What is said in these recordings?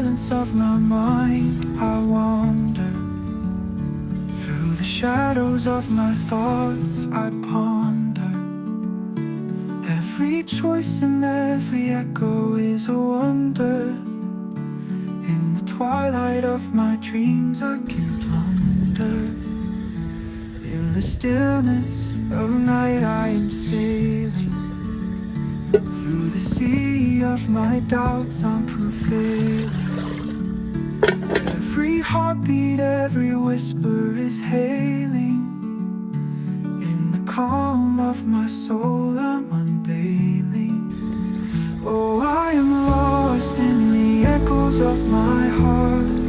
silence of my mind, I wander. Through the shadows of my thoughts, I ponder. Every choice and every echo is a wonder. In the twilight of my dreams, I can plunder. In the stillness of night, I am sailing. Through the sea of my doubts, I'm prevailing. Every heartbeat, every whisper is hailing. In the calm of my soul, I'm unveiling. Oh, I am lost in the echoes of my heart.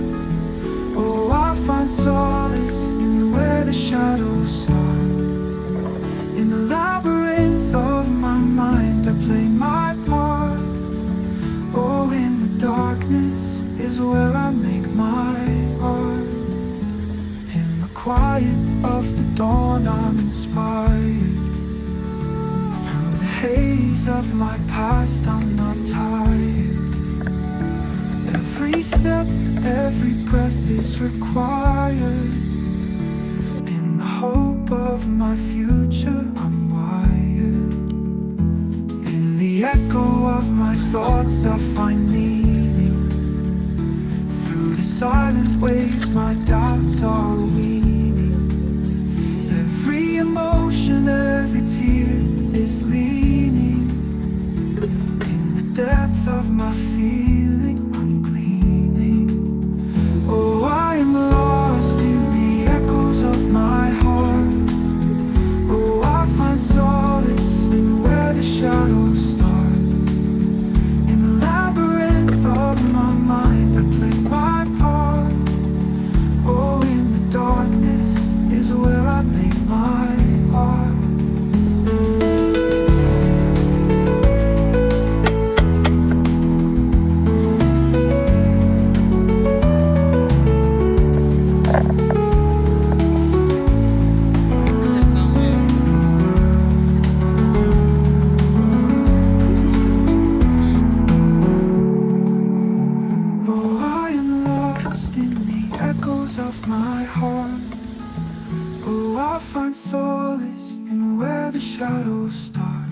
Oh, I find solace in where the shadows start. In the labyrinth of my mind, I play my part. Oh, in the darkness is where I make my art. In the quiet of the dawn, I'm inspired. Through the haze of my past, I'm not tired. Every step, every breath is required. In the hope of my future, I'm wired. In the echo of my thoughts, I find meaning. Through the silent waves, my doubts are weaning. Every emotion, every tear is leaning. In the depth of my feeling, I'm gleaning. Oh, I am lost in the echoes of my heart. Oh, I find solace in where the shadows start. In the labyrinth of my mind, I play my part. Oh, in the darkness is where I make my art. Oh, I am lost in the echoes of my heart. Oh, I find solace in where the shadows start.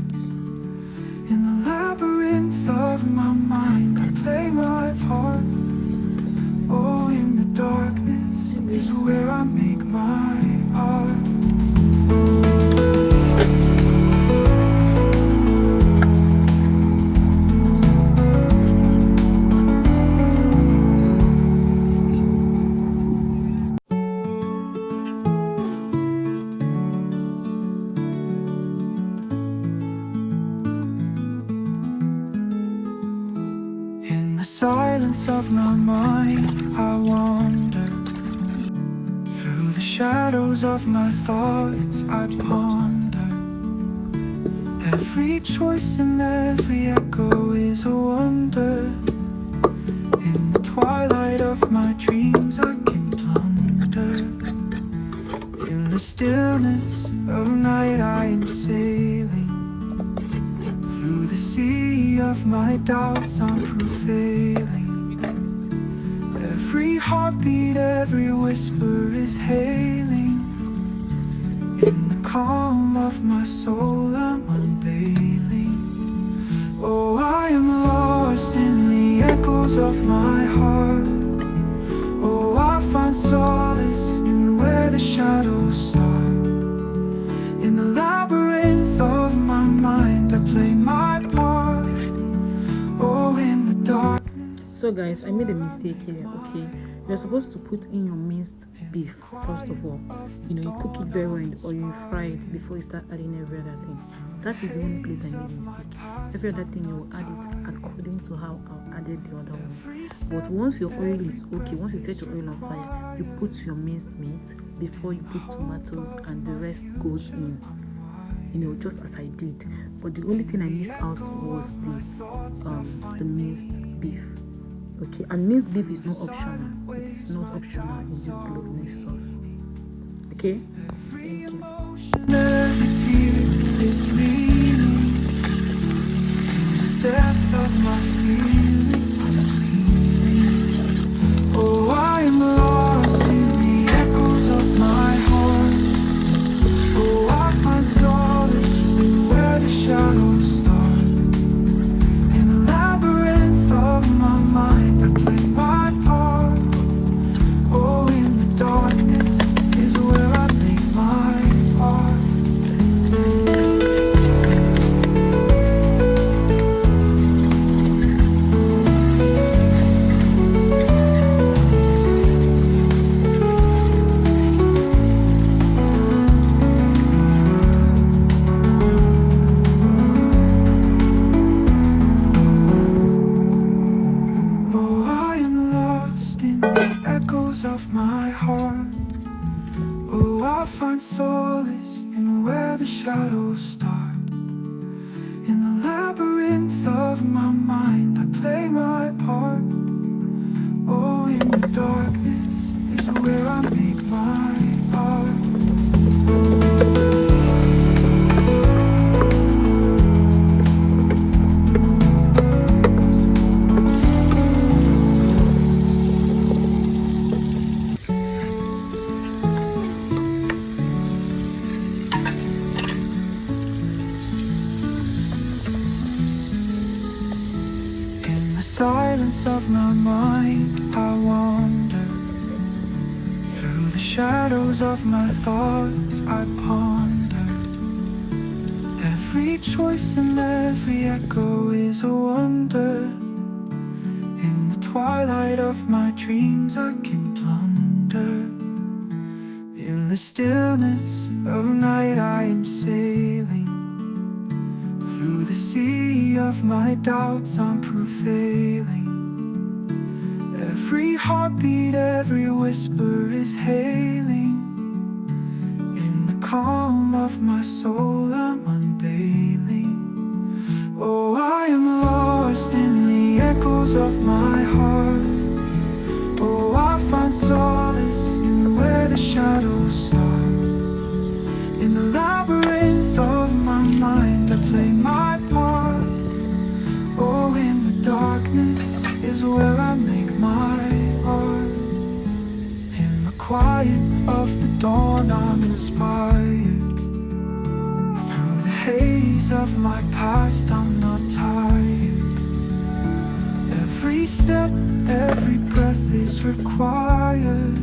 In the labyrinth of my mind, I play my part. Oh, in the darkness is where I make my art. In the silence of my mind, I wander. Through the shadows of my thoughts, I ponder. Every choice and every echo is a wonder. In the twilight of my dreams, I can plunder. In the stillness of night, I am sailing. Through the sea of my doubts, I'm prevailing. Every heartbeat, every whisper is hailing. In the calm of my soul, I'm unveiling. Oh, I am lost in the echoes of my heart. Oh, I find solace in where the shadows start. In the labyrinth of my mind, I play my part. Oh, in the dark. So guys, I made a mistake here. Okay, you're supposed to put in your minced beef first of all. You cook it very well or you fry it before you start adding every other thing. That is the only place I made a mistake. Every other thing you will add it according to how I added the other ones. But once your oil is okay, once you set your oil on fire, you put your minced meat before you put tomatoes and the rest goes in. Just as I did. But the only thing I missed out was the minced beef. Okay, and minced beef is not optional. It is not optional in this Bolognese sauce. Okay, thank you. Every tear is leaning. In the depth of my feeling, I'm leaning. I find solace in where the shadows start. In the labyrinth of my mind, I play my part. Oh, in the darkness is where I make my art. In the silence of my mind, I wander. Through the shadows of my thoughts, I ponder. Every choice and every echo is a wonder. In the twilight of my dreams, I can plunder. In the stillness of night, I am sailing. Through the sea of my doubts, I'm prevailing. Every heartbeat, every whisper is hailing. In the calm of my soul, I'm unveiling. Oh, I am lost in the echoes of my heart. Oh, I find solace in where the shadows start. In the labyrinth of my mind, I play my part. Oh, in the darkness is where I make my art. In the quiet of the dawn, I'm inspired. Through the haze of my past, I'm not tired. Every step, every breath is required.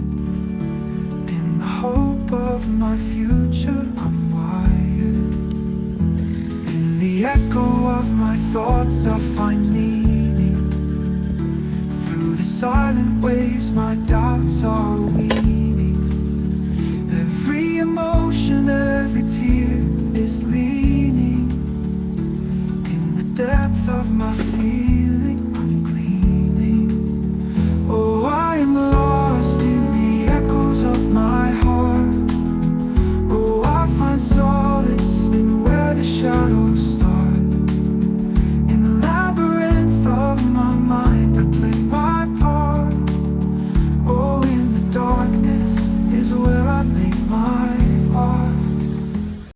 In the hope of my future, I'm wired. In the echo of my thoughts, I find meaning. Through the silent waves, my doubts are weak.